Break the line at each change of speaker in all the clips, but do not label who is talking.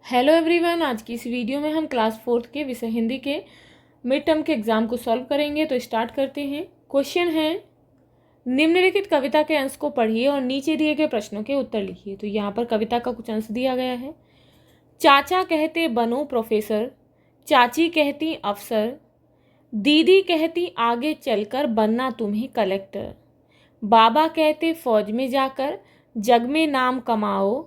Hello everyone, आज की इस वीडियो में हम क्लास 4th के विषय हिंदी के मिड टर्म के एग्ज़ाम को सॉल्व करेंगे। तो स्टार्ट करते हैं। क्वेश्चन है, निम्नलिखित कविता के अंश को पढ़िए और नीचे दिए गए प्रश्नों के उत्तर लिखिए। तो यहाँ पर कविता का कुछ अंश दिया गया है। चाचा कहते बनो प्रोफेसर, चाची कहती अफसर, दीदी कहती आगे चलकर बनना तुम्हें कलेक्टर, बाबा कहते फौज में जाकर जग में नाम कमाओ।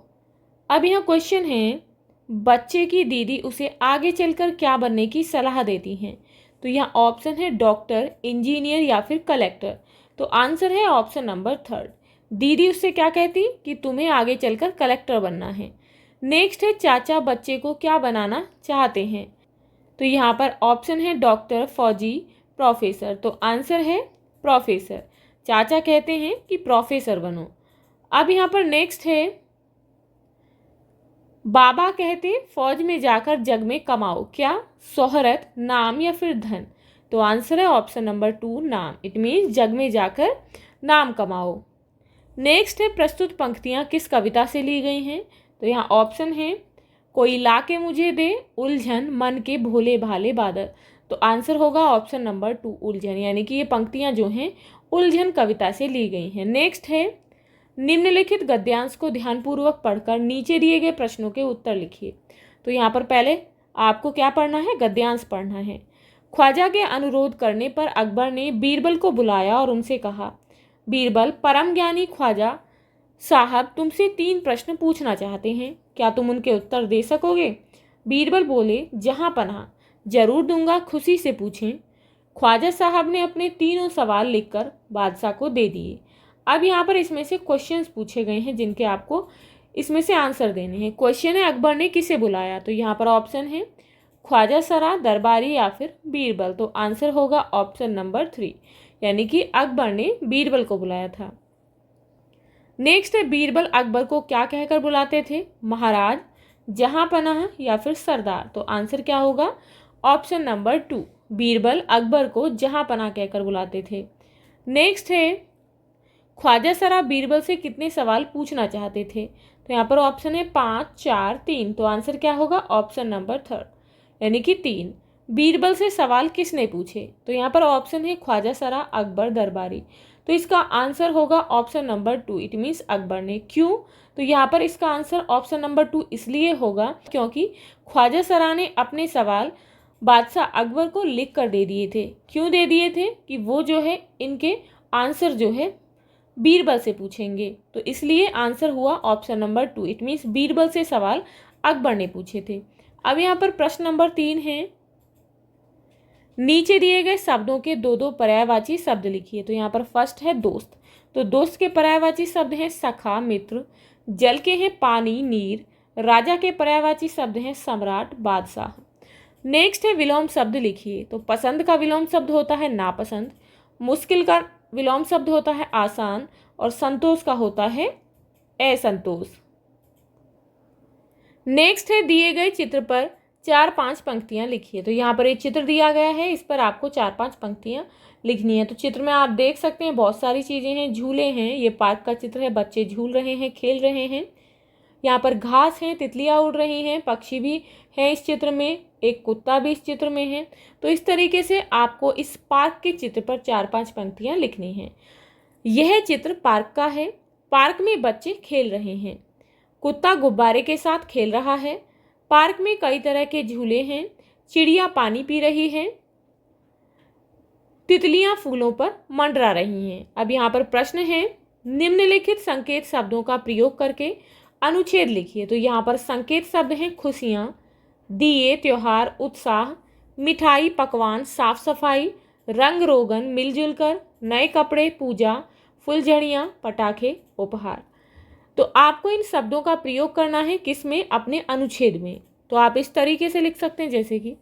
अब यहाँ क्वेश्चन है, बच्चे की दीदी उसे आगे चलकर क्या बनने की सलाह देती हैं। तो यहाँ ऑप्शन है डॉक्टर, इंजीनियर या फिर कलेक्टर। तो आंसर है ऑप्शन नंबर 3। दीदी उससे क्या कहती कि तुम्हें आगे चलकर कलेक्टर बनना है। नेक्स्ट है, चाचा बच्चे को क्या बनाना चाहते हैं। तो यहाँ पर ऑप्शन है डॉक्टर, फौजी, प्रोफेसर। तो आंसर है प्रोफेसर। चाचा कहते हैं कि प्रोफेसर बनो। अब यहाँ पर नेक्स्ट है, बाबा कहते फौज में जाकर जग में कमाओ, क्या शोहरत, नाम या फिर धन। तो आंसर है ऑप्शन नंबर 2, नाम। इट मीन्स जग में जाकर नाम कमाओ। नेक्स्ट है, प्रस्तुत पंक्तियां किस कविता से ली गई हैं। तो यहाँ ऑप्शन है, कोई ला के मुझे दे, उलझन, मन के भोले भाले बादल। तो आंसर होगा ऑप्शन नंबर 2, उलझन। यानी कि ये पंक्तियां जो हैं उलझन कविता से ली गई हैं। नेक्स्ट है, निम्नलिखित गद्यांश को ध्यानपूर्वक पढ़कर नीचे दिए गए प्रश्नों के उत्तर लिखिए। तो यहाँ पर पहले आपको क्या पढ़ना है, गद्यांश पढ़ना है। ख्वाजा के अनुरोध करने पर अकबर ने बीरबल को बुलाया और उनसे कहा, बीरबल, परम ज्ञानी ख्वाजा साहब तुमसे 3 प्रश्न पूछना चाहते हैं, क्या तुम उनके उत्तर दे सकोगे। बीरबल बोले, जहाँ पनाह, जरूर दूंगा, खुशी से पूछें। ख्वाजा साहब ने अपने तीनों सवाल लिखकर बादशाह को दे दिए। अब यहाँ पर इसमें से क्वेश्चंस पूछे गए हैं जिनके आपको इसमें से आंसर देने हैं। क्वेश्चन है, अकबर ने किसे बुलाया। तो यहाँ पर ऑप्शन है ख्वाजा सरा, दरबारी या फिर बीरबल। तो आंसर होगा ऑप्शन नंबर 3, यानी कि अकबर ने बीरबल को बुलाया था। नेक्स्ट है, बीरबल अकबर को क्या कहकर बुलाते थे, महाराज, जहां पनाह या फिर सरदार। तो आंसर क्या होगा ऑप्शन नंबर 2, बीरबल अकबर को जहां पनाह कहकर बुलाते थे। नेक्स्ट है, ख्वाजा सरा बीरबल से कितने सवाल पूछना चाहते थे। तो यहाँ पर ऑप्शन है 5, 4, 3। तो आंसर क्या होगा ऑप्शन नंबर 3, यानी कि 3। बीरबल से सवाल किसने पूछे। तो यहाँ पर ऑप्शन है ख्वाजा सरा, अकबर, दरबारी। तो इसका आंसर होगा option number 2, it means Akbar ने। क्यों। तो यहाँ पर इसका आंसर ऑप्शन नंबर 2 इसलिए होगा क्योंकि ख्वाजा सरा ने अपने सवाल बादशाह अकबर को लिख कर दे दिए थे। क्यों दे दिए थे कि वो जो है इनके आंसर जो है बीरबल से पूछेंगे। तो इसलिए आंसर हुआ option number 2, it means Birbal से सवाल अकबर ने पूछे थे। अब यहाँ पर प्रश्न नंबर 3 है, नीचे दिए गए शब्दों के 2-2 पर्यायवाची शब्द लिखिए। तो यहाँ पर फर्स्ट है दोस्त। तो दोस्त के पर्यायवाची शब्द हैं सखा, मित्र। जल के हैं पानी, नीर। राजा के पर्यायवाची शब्द हैं सम्राट, बादशाह। नेक्स्ट है, विलोम शब्द लिखिए। तो पसंद का विलोम शब्द होता है नापसंद, मुश्किल का विलोम शब्द होता है आसान, और संतोष का होता है असंतोष। नेक्स्ट है, दिए गए चित्र पर 4-5 पंक्तियां लिखिए। तो यहाँ पर एक चित्र दिया गया है, इस पर आपको 4-5 पंक्तियां लिखनी है। तो चित्र में आप देख सकते हैं बहुत सारी चीजें हैं, झूले हैं, ये पार्क का चित्र है, बच्चे झूल रहे हैं, खेल रहे हैं। यहाँ पर घास है, तितलियाँ उड़ रही हैं, पक्षी भी हैं इस चित्र में, एक कुत्ता भी इस चित्र में है। तो इस तरीके से आपको इस पार्क के चित्र पर 4-5 पंक्तियाँ लिखनी हैं। यह चित्र पार्क का है। पार्क में बच्चे खेल रहे हैं। कुत्ता गुब्बारे के साथ खेल रहा है। पार्क में कई तरह के झूले हैं। चिड़िया पानी पी रही है। तितलियाँ फूलों पर मंडरा रही हैं। अब यहाँ पर प्रश्न है, निम्नलिखित संकेत शब्दों का प्रयोग करके अनुच्छेद लिखिए। तो यहाँ पर संकेत शब्द हैं खुशियाँ, दिए, त्योहार, उत्साह, मिठाई, पकवान, साफ सफाई, रंग रोगन, मिलजुल कर, नए कपड़े, पूजा, फुलझड़ियाँ, पटाखे, उपहार। तो आपको इन शब्दों का प्रयोग करना है किसमें, अपने अनुच्छेद में। तो आप इस तरीके से लिख सकते हैं, जैसे कि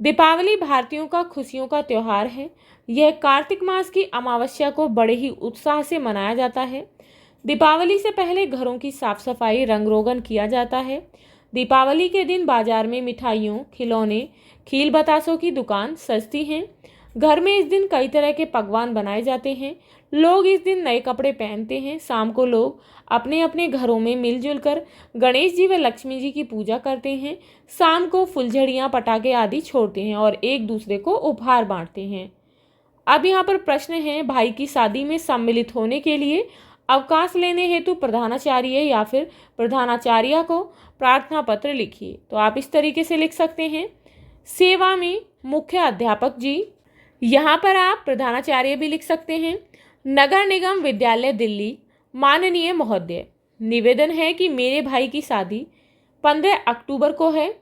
दीपावली भारतीयों का खुशियों का त्यौहार है। यह कार्तिक मास की अमावस्या को बड़े ही उत्साह से मनाया जाता है। दीपावली से पहले घरों की साफ सफाई, रंग रोगन किया जाता है। दीपावली के दिन बाजार में मिठाइयों, खिलौने, खील बतासों की दुकान सजती हैं। घर में इस दिन कई तरह के पकवान बनाए जाते हैं। लोग इस दिन नए कपड़े पहनते हैं। शाम को लोग अपने अपने घरों में मिलजुल कर गणेश जी व लक्ष्मी जी की पूजा करते हैं। शाम को फुलझड़ियाँ, पटाखे आदि छोड़ते हैं और एक दूसरे को उपहार बांटते हैं। अब यहाँ पर प्रश्न है, भाई की शादी में सम्मिलित होने के लिए अवकाश लेने हेतु प्रधानाचार्य या फिर प्रधानाचार्या को प्रार्थना पत्र लिखिए। तो आप इस तरीके से लिख सकते हैं, सेवा में मुख्य अध्यापक जी। यहाँ पर आप प्रधानाचार्य भी लिख सकते हैं। नगर निगम विद्यालय दिल्ली, माननीय महोदय, निवेदन है कि मेरे भाई की शादी 15 अक्टूबर को है।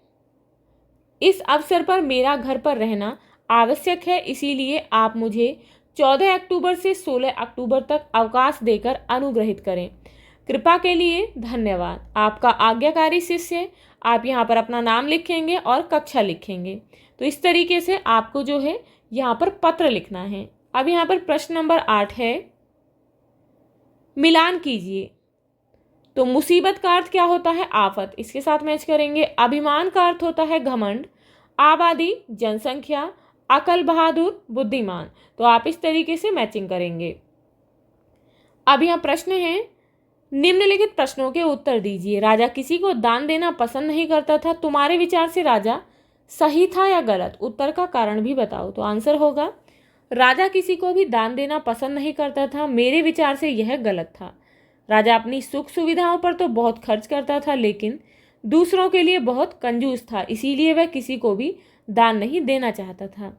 इस अवसर पर मेरा घर पर रहना आवश्यक है, इसीलिए आप मुझे 14 अक्टूबर से 16 अक्टूबर तक अवकाश देकर अनुग्रहित करें। कृपा के लिए धन्यवाद। आपका आज्ञाकारी शिष्य। आप यहाँ पर अपना नाम लिखेंगे और कक्षा लिखेंगे। तो इस तरीके से आपको जो है यहाँ पर पत्र लिखना है। अब यहाँ पर प्रश्न नंबर 8 है, मिलान कीजिए। तो मुसीबत का अर्थ क्या होता है? आफत। इसके साथ मैच करेंगे। अभिमान का अर्थ होता है घमंड। आबादी, जनसंख्या। अकल, बहादुर, बुद्धिमान। तो आप इस तरीके से मैचिंग करेंगे। अब यहाँ प्रश्न है, निम्नलिखित प्रश्नों के उत्तर दीजिए। राजा किसी को दान देना पसंद नहीं करता था। तुम्हारे विचार से राजा सही था या गलत? उत्तर का कारण भी बताओ। तो आंसर होगा, राजा किसी को भी दान देना पसंद नहीं करता था। मेरे विचार से यह गलत था। राजा अपनी सुख सुविधाओं पर तो बहुत खर्च करता था, लेकिन दूसरों के लिए बहुत कंजूस था, इसीलिए वह किसी को भी दान नहीं देना चाहता था।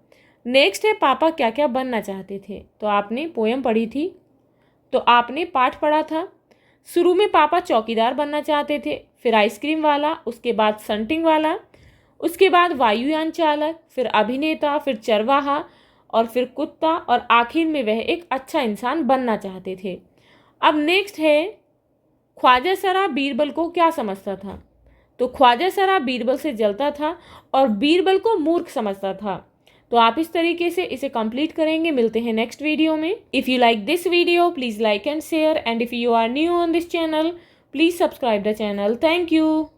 नेक्स्ट है, पापा क्या क्या बनना चाहते थे? तो आपने पोयम पढ़ी थी, तो आपने पाठ पढ़ा था। शुरू में पापा चौकीदार बनना चाहते थे, फिर आइसक्रीम वाला, उसके बाद संटिंग वाला, उसके बाद वायुयान चालक, फिर अभिनेता, फिर चरवाहा और फिर कुत्ता, और आखिर में वह एक अच्छा इंसान बनना चाहते थे। अब नेक्स्ट है, ख्वाजा सरा बीरबल को क्या समझता था? तो ख्वाजा सरा बीरबल से जलता था और बीरबल को मूर्ख समझता था। तो आप इस तरीके से इसे कंप्लीट करेंगे। मिलते हैं नेक्स्ट वीडियो में। If you like this video please like and share, and if you are new on this channel please subscribe the channel. Thank you.